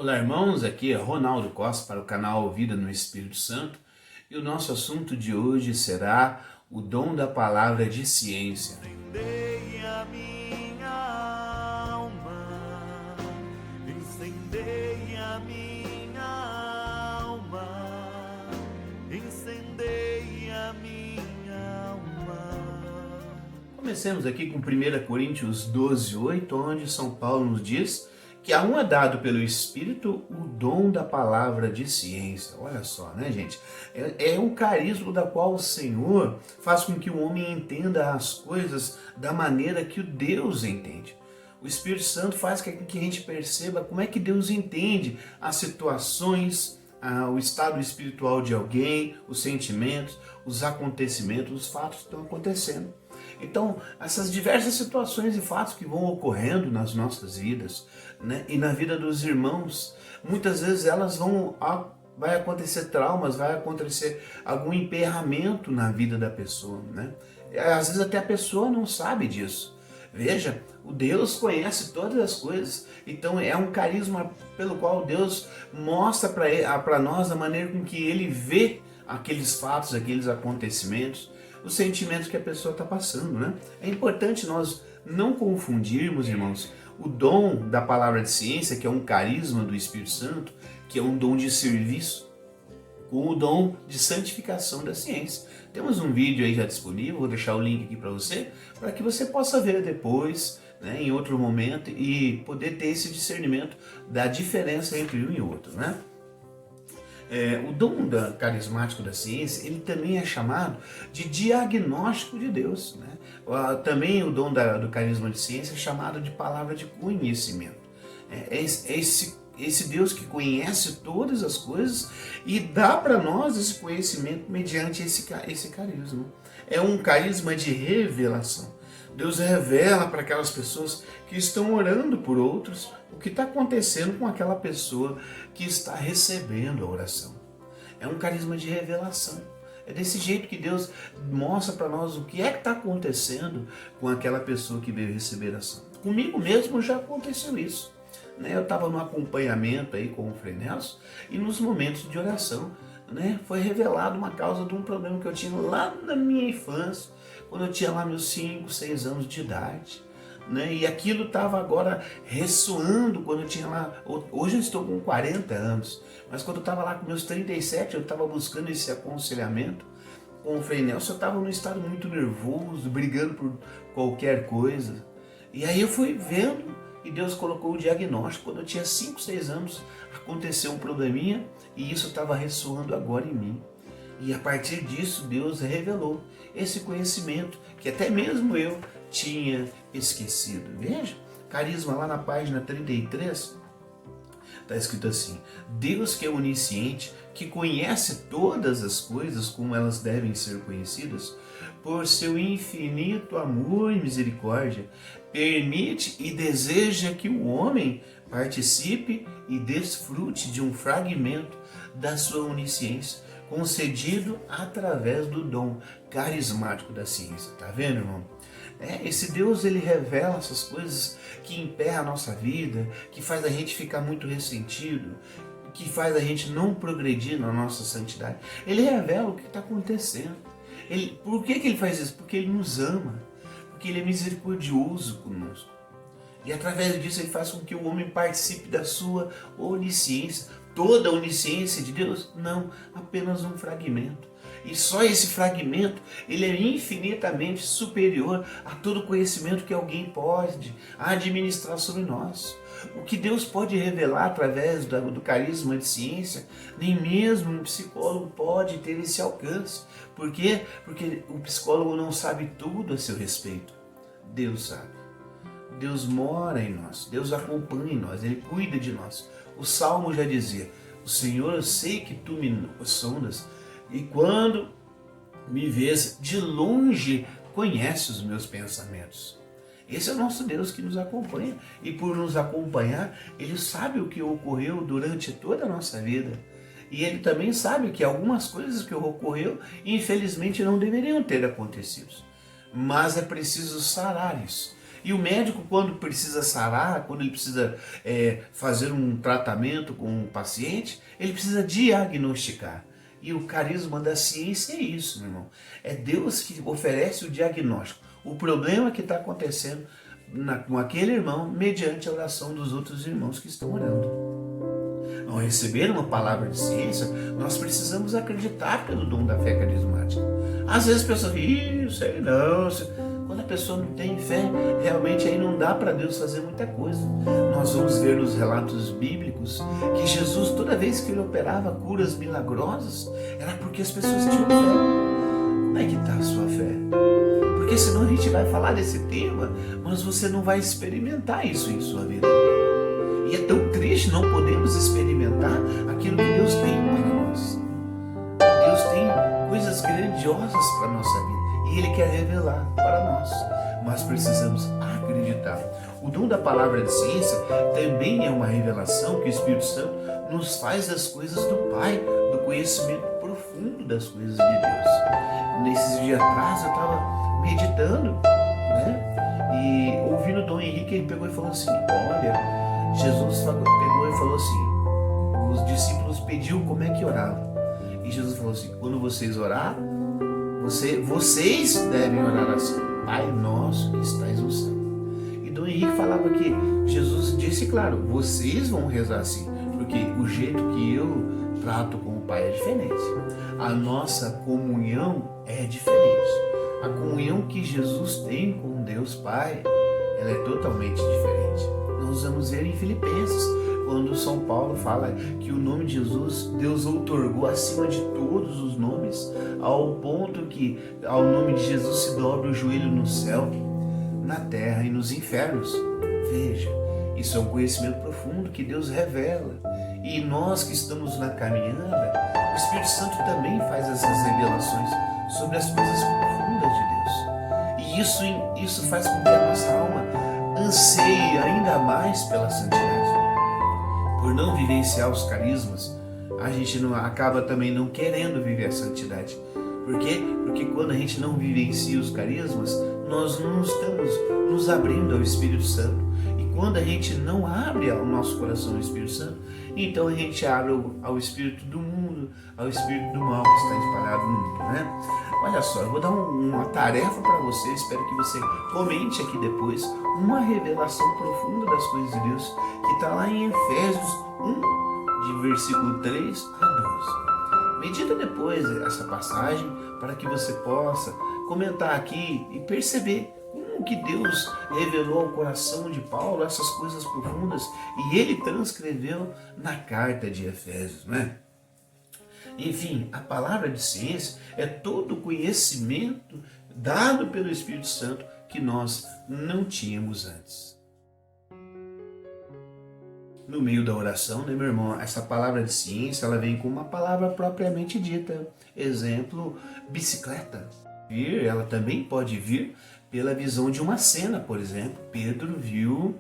Olá, irmãos, aqui é Ronaldo Costa para o canal Vida no Espírito Santo e o nosso assunto de hoje será o dom da palavra de ciência. Incendei a minha alma, incendei a minha alma, incendei a minha alma. Comecemos aqui com 1 Coríntios 12:8, onde São Paulo nos diz que a um é dado pelo Espírito o dom da palavra de ciência. Olha só, né, gente? É um carisma da qual o Senhor faz com que o homem entenda as coisas da maneira que o Deus entende. O Espírito Santo faz com que a gente perceba como é que Deus entende as situações, o estado espiritual de alguém, os sentimentos, os acontecimentos, os fatos que estão acontecendo. Então, essas diversas situações e fatos que vão ocorrendo nas nossas vidas, né, e na vida dos irmãos, muitas vezes vai acontecer traumas, vai acontecer algum emperramento na vida da pessoa, né? Às vezes até a pessoa não sabe disso. Veja, o Deus conhece todas as coisas, então é um carisma pelo qual Deus mostra para nós a maneira com que Ele vê aqueles fatos, aqueles acontecimentos, os sentimentos que a pessoa está passando, né? É importante nós não confundirmos, irmãos, o dom da palavra de ciência, que é um carisma do Espírito Santo, que é um dom de serviço, com o dom de santificação da ciência. Temos um vídeo aí já disponível, vou deixar o link aqui para que você possa ver depois, né, em outro momento, e poder ter esse discernimento da diferença entre um e outro, né? O dom carismático da ciência, ele também é chamado de diagnóstico de Deus, né? Também o dom do carisma de ciência é chamado de palavra de conhecimento. Esse Deus que conhece todas as coisas e dá para nós esse conhecimento mediante esse carisma. É um carisma de revelação. Deus revela para aquelas pessoas que estão orando por outros o que está acontecendo com aquela pessoa que está recebendo a oração. É um carisma de revelação. É desse jeito que Deus mostra para nós o que é que está acontecendo com aquela pessoa que veio receber a oração. Comigo mesmo já aconteceu isso. Eu estava no acompanhamento aí com o Frei Nelson e nos momentos de oração, foi revelado uma causa de um problema que eu tinha lá na minha infância, quando eu tinha lá meus 5, 6 anos de idade. E aquilo estava agora ressoando quando eu tinha lá, hoje eu estou com 40 anos, mas quando eu estava lá com meus 37, eu estava buscando esse aconselhamento com o Frei Nelson, eu estava num estado muito nervoso, brigando por qualquer coisa. E aí eu fui vendo e Deus colocou o diagnóstico. Quando eu tinha 5, 6 anos, aconteceu um probleminha e isso estava ressoando agora em mim. E a partir disso, Deus revelou esse conhecimento que até mesmo eu tinha esquecido. Veja, carisma lá na página 33, está escrito assim: Deus que é onisciente, que conhece todas as coisas como elas devem ser conhecidas, por seu infinito amor e misericórdia, permite e deseja que o homem participe e desfrute de um fragmento da sua onisciência, concedido através do dom carismático da ciência. Tá vendo, irmão? Esse Deus, ele revela essas coisas que emperram a nossa vida, que faz a gente ficar muito ressentido, que faz a gente não progredir na nossa santidade. Ele revela o que está acontecendo. Por que ele faz isso? Porque ele nos ama, porque ele é misericordioso conosco. E através disso ele faz com que o homem participe da sua onisciência. Toda a onisciência de Deus? Não, apenas um fragmento. E só esse fragmento, ele é infinitamente superior a todo conhecimento que alguém pode administrar sobre nós. O que Deus pode revelar através do carisma de ciência, nem mesmo um psicólogo pode ter esse alcance. Por quê? Porque o psicólogo não sabe tudo a seu respeito. Deus sabe. Deus mora em nós, Deus acompanha em nós, Ele cuida de nós. O Salmo já dizia: o Senhor, eu sei que tu me sondas, e quando me vês de longe, conhece os meus pensamentos. Esse é o nosso Deus que nos acompanha, e por nos acompanhar, Ele sabe o que ocorreu durante toda a nossa vida. E Ele também sabe que algumas coisas que ocorreu, infelizmente, não deveriam ter acontecido. Mas é preciso sarar isso. E o médico, quando precisa sarar, quando ele precisa fazer um tratamento com o paciente, ele precisa diagnosticar. E o carisma da ciência é isso, meu irmão. É Deus que oferece o diagnóstico. O problema que está acontecendo com aquele irmão, mediante a oração dos outros irmãos que estão orando. Ao receber uma palavra de ciência, nós precisamos acreditar pelo dom da fé carismática. Às vezes a pessoa diz, sei não. Quando a pessoa não tem fé, realmente aí não dá para Deus fazer muita coisa. Nós vamos ver nos relatos bíblicos que Jesus, toda vez que ele operava curas milagrosas, era porque as pessoas tinham fé. Como é que está a sua fé? Porque senão a gente vai falar desse tema, mas você não vai experimentar isso em sua vida. E é tão triste não podermos experimentar aquilo que Deus tem para nós. Deus tem coisas grandiosas para a nossa vida e Ele quer revelar para nós. Mas precisamos acreditar. O dom da palavra de ciência também é uma revelação que o Espírito Santo nos faz das coisas do Pai, do conhecimento profundo das coisas de Deus. Nesses dias atrás eu estava meditando, e ouvindo o Dom Henrique, ele pegou e falou assim, olha, Jesus pegou e falou assim, os discípulos pediam como é que orava. E Jesus falou assim, quando vocês orar, vocês devem orar assim, Pai nosso que estais no céu. E Dom Henrique falava que Jesus disse, claro, vocês vão rezar assim, porque o jeito que eu trato com o Pai é diferente. A nossa comunhão é diferente. A comunhão que Jesus tem com Deus Pai, ela é totalmente diferente. Nós vamos ver em Filipenses, quando São Paulo fala que o nome de Jesus, Deus outorgou acima de todos os nomes, ao ponto que ao nome de Jesus se dobra o joelho no céu, na terra e nos infernos. Veja, isso é um conhecimento profundo que Deus revela. E nós que estamos na caminhada, o Espírito Santo também faz essas revelações sobre as coisas profundas de Deus. E isso faz com que a nossa alma anseie ainda mais pela santidade. Por não vivenciar os carismas, a gente acaba também não querendo viver a santidade. Por quê? Porque quando a gente não vivencia os carismas, nós não estamos nos abrindo ao Espírito Santo. E quando a gente não abre o nosso coração ao Espírito Santo, então a gente abre ao Espírito do mundo, ao Espírito do mal que está espalhado no mundo, Olha só, eu vou dar uma tarefa para você, espero que você comente aqui depois, uma revelação profunda das coisas de Deus, que está lá em Efésios 1, de versículo 3 a 12. Medita depois essa passagem, para que você possa comentar aqui e perceber como que Deus revelou ao coração de Paulo essas coisas profundas e ele transcreveu na carta de Efésios, Enfim, a palavra de ciência é todo o conhecimento dado pelo Espírito Santo que nós não tínhamos antes. No meio da oração, meu irmão, essa palavra de ciência, ela vem com uma palavra propriamente dita. Exemplo, bicicleta. Ela também pode vir pela visão de uma cena, por exemplo. Pedro viu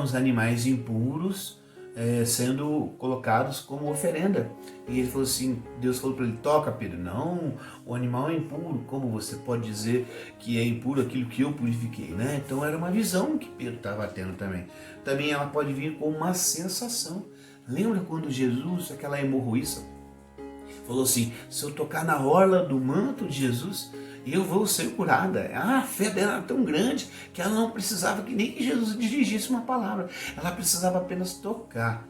os animais impuros sendo colocados como oferenda. E ele falou assim, Deus falou para ele, toca Pedro, não, o animal é impuro, como você pode dizer que é impuro aquilo que eu purifiquei, Então era uma visão que Pedro estava tendo também. Também ela pode vir com uma sensação. Lembra quando Jesus, aquela hemorroíça, falou assim, se eu tocar na orla do manto de Jesus, eu vou ser curada. A fé dela era tão grande que ela não precisava que nem que Jesus dirigisse uma palavra. Ela precisava apenas tocar.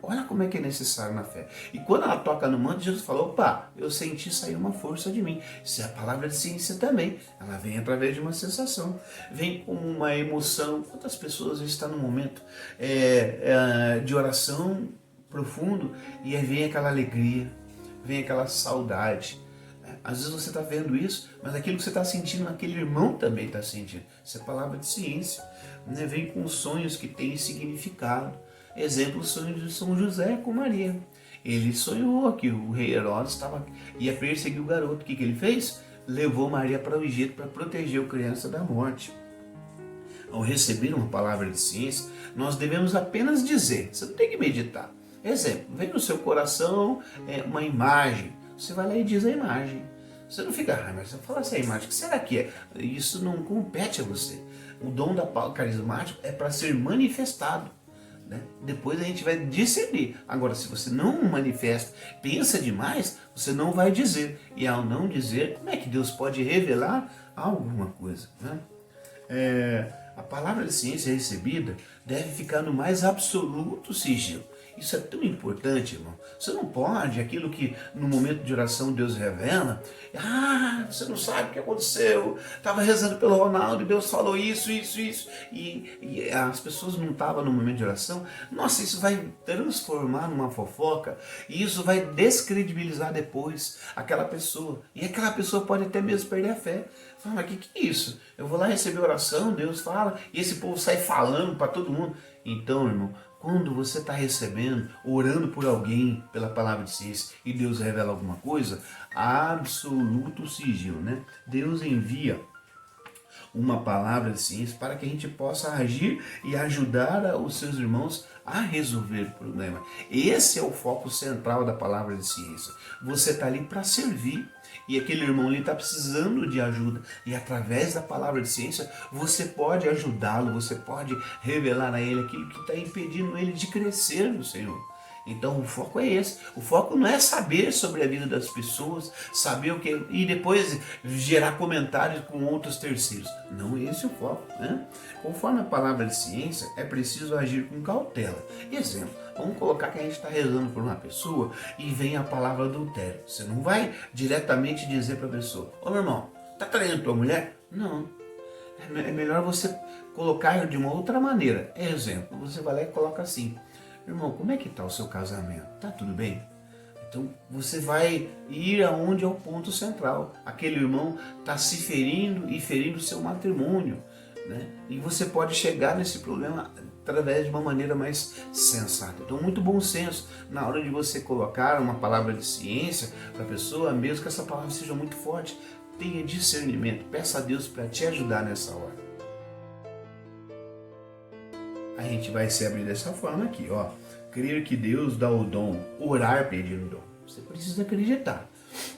Olha como é que é necessário na fé. E quando ela toca no manto, Jesus falou, opa, eu senti sair uma força de mim. Isso é a palavra de ciência também. Ela vem através de uma sensação. Vem como uma emoção. Quantas pessoas estão num momento de oração profundo e aí vem aquela alegria, vem aquela saudade. Às vezes você está vendo isso, mas aquilo que você está sentindo, aquele irmão também está sentindo. Isso é palavra de ciência. Vem com sonhos que têm significado. Exemplo, o sonho de São José com Maria. Ele sonhou que o rei Herodes ia perseguir o garoto. O que ele fez? Levou Maria para o Egito para proteger a criança da morte. Ao receber uma palavra de ciência, nós devemos apenas dizer. Você não tem que meditar. Exemplo, vem no seu coração uma imagem. Você vai lá e diz a imagem. Você não fica, mas eu falo assim, a imagem, o que será que é? Isso não compete a você. O dom carismático é para ser manifestado, né? Depois a gente vai discernir. Agora, se você não manifesta, pensa demais, você não vai dizer. E ao não dizer, como é que Deus pode revelar alguma coisa, né? A palavra de ciência recebida deve ficar no mais absoluto sigilo. Isso é tão importante, irmão. Você não pode, aquilo que no momento de oração Deus revela, você não sabe o que aconteceu, estava rezando pelo Ronaldo e Deus falou isso, e as pessoas não estavam no momento de oração. Nossa, isso vai transformar numa fofoca, e isso vai descredibilizar depois aquela pessoa, e aquela pessoa pode até mesmo perder a fé. Fala, mas o que é isso? Eu vou lá receber oração, Deus fala, e esse povo sai falando para todo mundo. Então, irmão, quando você está recebendo, orando por alguém pela palavra de ciência e Deus revela alguma coisa, absoluto sigilo, né? Deus envia uma palavra de ciência para que a gente possa agir e ajudar os seus irmãos a resolver o problema. Esse é o foco central da palavra de ciência. Você está ali para servir. E aquele irmão ali está precisando de ajuda. E através da palavra de ciência, você pode ajudá-lo, você pode revelar a ele aquilo que está impedindo ele de crescer no Senhor. Então o foco é esse. O foco não é saber sobre a vida das pessoas, saber o que e depois gerar comentários com outros terceiros. Não, esse é o foco, né? Conforme a palavra de ciência, é preciso agir com cautela. Exemplo, vamos colocar que a gente está rezando por uma pessoa e vem a palavra adultério. Você não vai diretamente dizer para a pessoa: ô meu irmão, tá traindo tua mulher? Não. É melhor você colocar de uma outra maneira. Exemplo, você vai lá e coloca assim: irmão, como é que está o seu casamento? Tá tudo bem? Então você vai ir aonde é o ponto central. Aquele irmão está se ferindo e ferindo o seu matrimônio, né? E você pode chegar nesse problema através de uma maneira mais sensata. Então, muito bom senso na hora de você colocar uma palavra de ciência para a pessoa, mesmo que essa palavra seja muito forte, tenha discernimento. Peça a Deus para te ajudar nessa hora. A gente vai se abrir dessa forma aqui, ó. Crer que Deus dá o dom, orar pedindo o dom. Você precisa acreditar.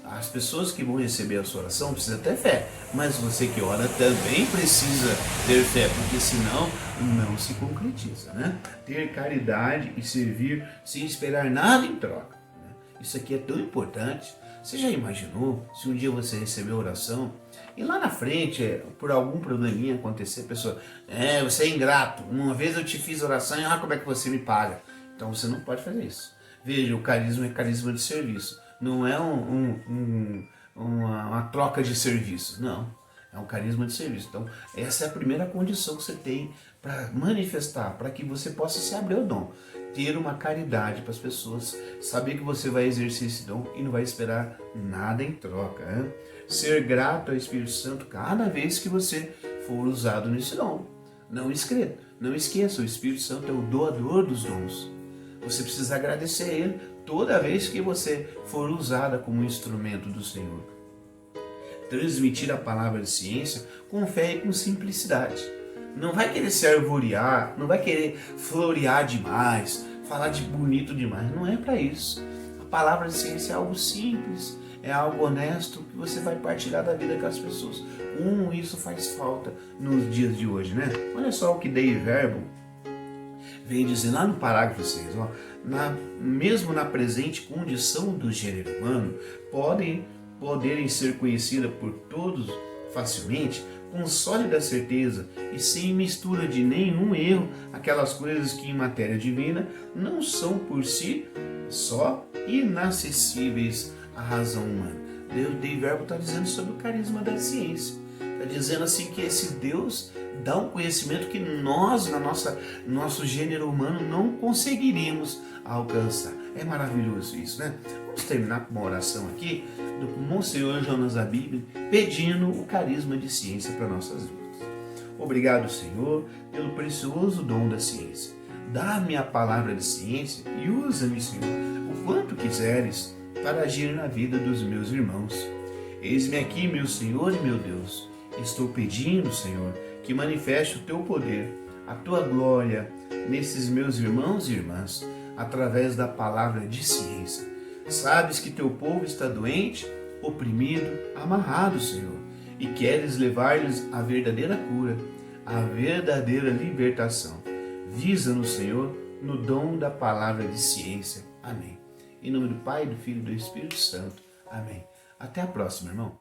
As pessoas que vão receber a sua oração precisam ter fé, mas você que ora também precisa ter fé, porque senão não se concretiza, né? Ter caridade e servir sem esperar nada em troca, né? Isso aqui é tão importante. Você já imaginou se um dia você receber oração e lá na frente, por algum probleminha acontecer, a pessoa, você é ingrato, uma vez eu te fiz oração e como é que você me paga? Então você não pode fazer isso. Veja, o carisma é carisma de serviço. Não é uma troca de serviço, não. É um carisma de serviço. Então, essa é a primeira condição que você tem para manifestar, para que você possa se abrir ao dom. Ter uma caridade para as pessoas, saber que você vai exercer esse dom e não vai esperar nada em troca, né? Ser grato ao Espírito Santo cada vez que você for usado nesse dom. Não esqueça, o Espírito Santo é o doador dos dons. Você precisa agradecer a Ele toda vez que você for usada como instrumento do Senhor. Transmitir a palavra de ciência com fé e com simplicidade. Não vai querer se arvorear, não vai querer florear demais, falar de bonito demais. Não é para isso. A palavra de ciência é algo simples, é algo honesto que você vai partilhar da vida com as pessoas. Como isso faz falta nos dias de hoje, né? Olha só o que Dei Verbo vem dizer lá no parágrafo 6, ó, mesmo na presente condição do gênero humano, poderem ser conhecidas por todos facilmente, com sólida certeza e sem mistura de nenhum erro, aquelas coisas que em matéria divina não são por si só inacessíveis à razão humana. Dei Verbo está dizendo sobre o carisma da ciência. Está dizendo assim que esse Deus dá um conhecimento que nós, nosso gênero humano, não conseguiríamos alcançar. É maravilhoso isso, né? Vamos terminar com uma oração aqui do Monsenhor Jonas Abib, pedindo o carisma de ciência para nossas vidas. Obrigado, Senhor, pelo precioso dom da ciência. Dá-me a palavra de ciência e usa-me, Senhor, o quanto quiseres para agir na vida dos meus irmãos. Eis-me aqui, meu Senhor e meu Deus. Estou pedindo, Senhor, que manifeste o teu poder, a tua glória nesses meus irmãos e irmãs, através da palavra de ciência. Sabes que teu povo está doente, oprimido, amarrado, Senhor, e queres levar-lhes a verdadeira cura. a verdadeira libertação. Visa no Senhor, no dom da palavra de ciência. Amém. Em nome do Pai, do Filho e do Espírito Santo. Amém. Até a próxima, irmão.